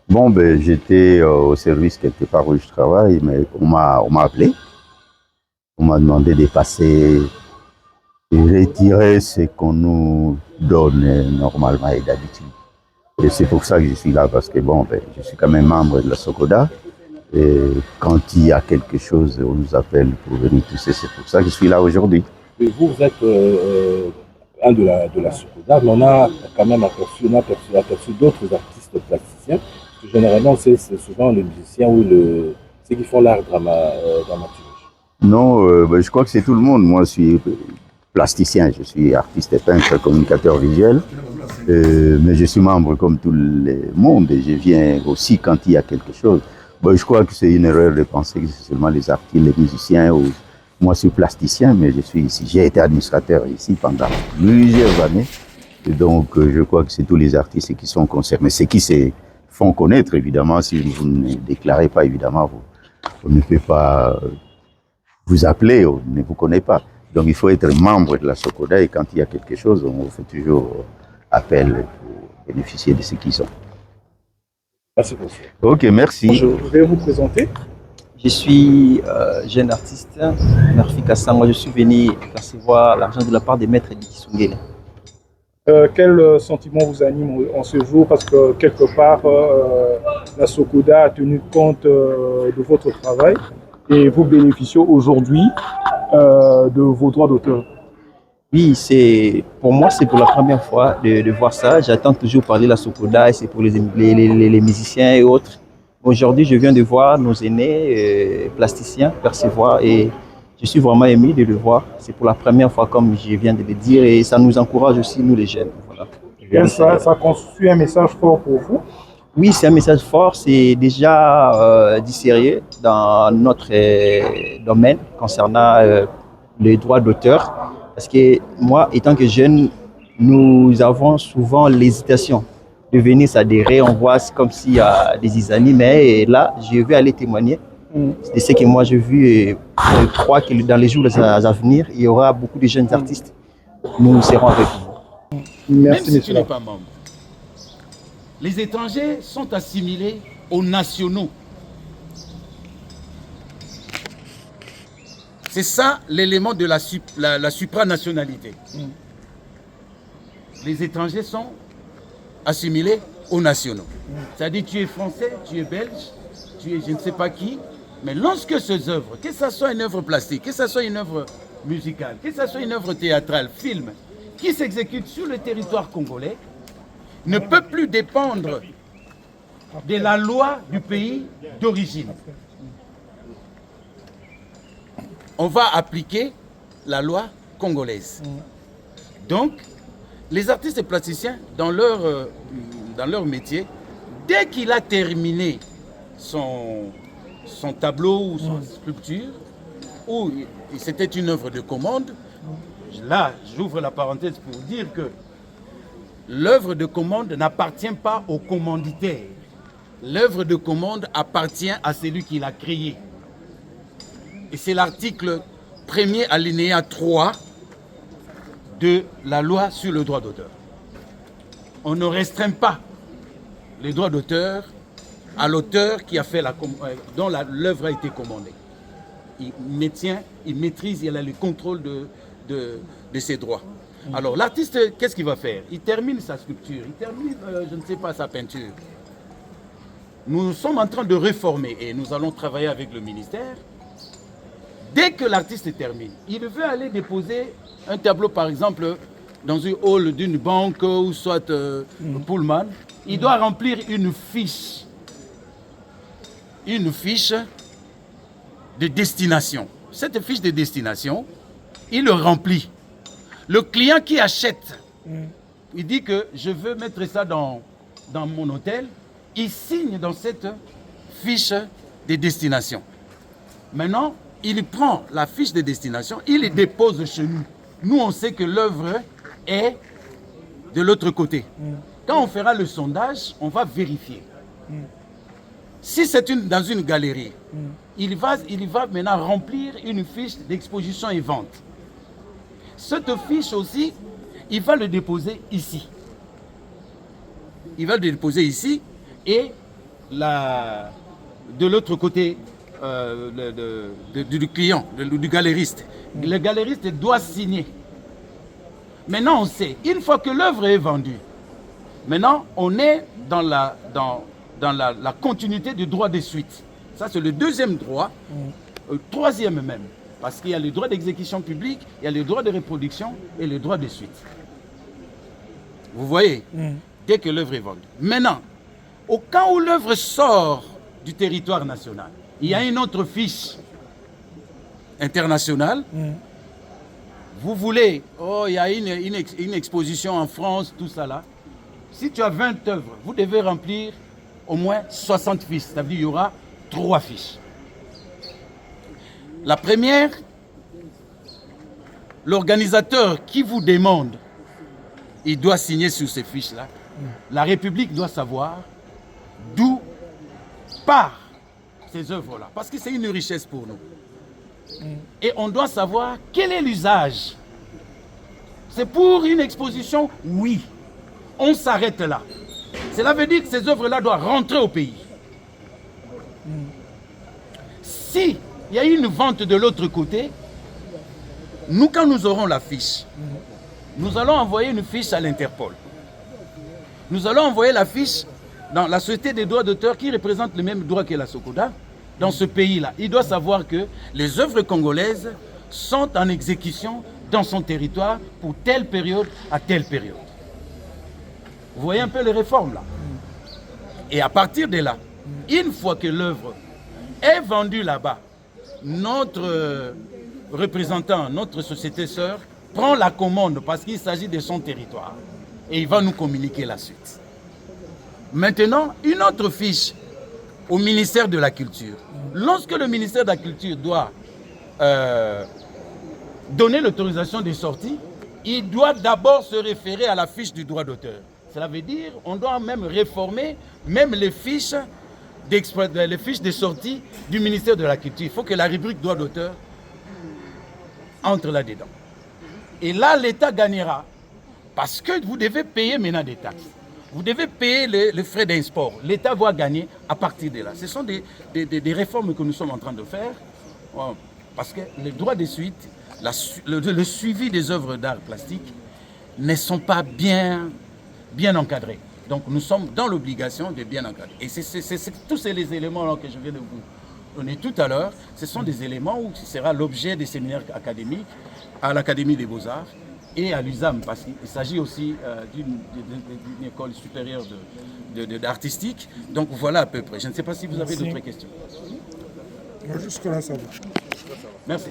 Bon, ben, j'étais au service quelque part où je travaille, mais on m'a appelé. On m'a demandé de passer et retirer ce qu'on nous donne normalement et d'habitude. Et c'est pour ça que je suis là, parce que bon, ben, je suis quand même membre de la SOCODA. Et quand il y a quelque chose, on nous appelle pour venir tousser. C'est pour ça que je suis là aujourd'hui. Et vous, vous êtes un de la Socoda, mais on a quand même aperçu d'autres artistes plasticiens. Parce que généralement, c'est souvent les musiciens ou ceux qui font l'art dramatique. Non, ben, je crois que c'est tout le monde. Moi, je suis plasticien, je suis artiste et peintre, communicateur visuel. Mais je suis membre comme tout le monde et je viens aussi quand il y a quelque chose. Bon, je crois que c'est une erreur de penser que c'est seulement les artistes, les musiciens. Moi, je suis plasticien, mais je suis ici. J'ai été administrateur ici pendant plusieurs années. Et donc, je crois que c'est tous les artistes qui sont concernés. Ceux qui se font connaître, évidemment, si vous ne déclarez pas, évidemment, vous ne pouvez pas vous appeler, on ne vous connaît pas. Donc, il faut être membre de la SOCODA et quand il y a quelque chose, on fait toujours appel pour bénéficier de ce qu'ils sont. Merci beaucoup. Ok, merci. Je vais vous présenter. Je suis jeune artiste, Murphy Kassangwa. Je suis venu percevoir l'argent de la part des maîtres Dikisungele. Quel sentiment vous anime en ce jour? Parce que quelque part, la SOCODA a tenu compte de votre travail et vous bénéficiez aujourd'hui de vos droits d'auteur. Oui, pour moi, c'est pour la première fois de voir ça. J'attends toujours parler de la SOCODA et c'est pour les musiciens et autres. Aujourd'hui, je viens de voir nos aînés plasticiens percevoir et je suis vraiment ému de le voir. C'est pour la première fois, comme je viens de le dire, et ça nous encourage aussi, nous les jeunes. Voilà. Ça constitue un message fort pour vous. Oui, c'est un message fort. C'est déjà du sérieux dans notre domaine concernant les droits d'auteur. Parce que moi, étant que jeune, nous avons souvent l'hésitation de venir s'adhérer. On voit comme s'il y a des amis, mais là, je vais aller témoigner de ce que moi j'ai vu et je crois que dans les jours à venir, il y aura beaucoup de jeunes artistes. Nous serons avec vous. Merci, même si tu n'es pas membre. Les étrangers sont assimilés aux nationaux. C'est ça l'élément de la supranationalité. Les étrangers sont assimilés aux nationaux. C'est-à-dire tu es français, tu es belge, tu es je ne sais pas qui, mais lorsque ces œuvres, que ce soit une œuvre plastique, que ce soit une œuvre musicale, que ce soit une œuvre théâtrale, film, qui s'exécute sur le territoire congolais, ne peut plus dépendre de la loi du pays d'origine. On va appliquer la loi congolaise. Donc, les artistes plasticiens, dans leur métier, dès qu'il a terminé son tableau ou son sculpture, ou c'était une œuvre de commande, là, j'ouvre la parenthèse pour dire que l'œuvre de commande n'appartient pas au commanditaire. L'œuvre de commande appartient à celui qui l'a créée. Et c'est l'article 1er alinéa 3 de la loi sur le droit d'auteur. On ne restreint pas les droits d'auteur à l'auteur qui a fait dont l'œuvre a été commandée. Il maîtrise, il a le contrôle de ses droits. Alors l'artiste, qu'est-ce qu'il va faire? Il termine sa sculpture, il termine, je ne sais pas, sa peinture. Nous sommes en train de réformer et nous allons travailler avec le ministère. Dès que l'artiste termine, il veut aller déposer un tableau, par exemple, dans une hall d'une banque ou soit Pullman. Il doit remplir une fiche de destination. Cette fiche de destination, il le remplit. Le client qui achète, il dit que je veux mettre ça dans mon hôtel. Il signe dans cette fiche de destination. Maintenant, il prend la fiche de destination, il les dépose chez nous. Nous, on sait que l'œuvre est de l'autre côté. Quand on fera le sondage, on va vérifier. Si c'est dans une galerie, il va maintenant remplir une fiche d'exposition et vente. Cette fiche aussi, il va le déposer ici. Il va le déposer ici et de l'autre côté du client, du galériste. Le galériste doit signer. Maintenant, on sait, une fois que l'œuvre est vendue, maintenant, on est dans la continuité du droit de suite. Ça, c'est le deuxième droit, troisième même. Parce qu'il y a le droit d'exécution publique, il y a le droit de reproduction et le droit de suite. Vous voyez, dès que l'œuvre est vendue. Maintenant, au cas où l'œuvre sort du territoire national, il y a une autre fiche internationale. Vous voulez, oh, il y a une exposition en France, tout ça là. Si tu as 20 œuvres, vous devez remplir au moins 60 fiches. Ça veut dire qu'il y aura 3 fiches. La première, l'organisateur qui vous demande, il doit signer sur ces fiches-là. La République doit savoir d'où part ces œuvres-là. Parce que c'est une richesse pour nous. Et on doit savoir quel est l'usage. C'est pour une exposition? Oui. On s'arrête là. Cela veut dire que ces œuvres-là doivent rentrer au pays. Si il y a une vente de l'autre côté, nous, quand nous aurons la fiche, nous allons envoyer une fiche à l'Interpol. Nous allons envoyer la fiche dans la Société des droits d'auteur qui représente le même droit que la SOCODA. Dans ce pays-là, il doit savoir que les œuvres congolaises sont en exécution dans son territoire pour telle période à telle période. Vous voyez un peu les réformes là. Et à partir de là, une fois que l'œuvre est vendue là-bas, notre représentant, notre société sœur, prend la commande parce qu'il s'agit de son territoire et il va nous communiquer la suite. Maintenant, une autre fiche au ministère de la Culture. Lorsque le ministère de la Culture doit donner l'autorisation de sortie, il doit d'abord se référer à la fiche du droit d'auteur. Cela veut dire qu'on doit même réformer même les fiches de sortie du ministère de la Culture. Il faut que la rubrique droit d'auteur entre là-dedans. Et là, l'État gagnera parce que vous devez payer maintenant des taxes. Vous devez payer les frais d'import. L'État va gagner à partir de là. Ce sont des réformes que nous sommes en train de faire parce que les droits de suite, le suivi des œuvres d'art plastique ne sont pas bien encadrés. Donc nous sommes dans l'obligation de bien encadrer. Et tous ces éléments que je viens de vous donner tout à l'heure, ce sont des éléments où ce sera l'objet des séminaires académiques à l'Académie des Beaux-Arts et à l'USAM, parce qu'il s'agit aussi d'une école supérieure d'artistique. Donc voilà à peu près. Je ne sais pas si vous avez d'autres questions. Jusque-là, ça va. Merci.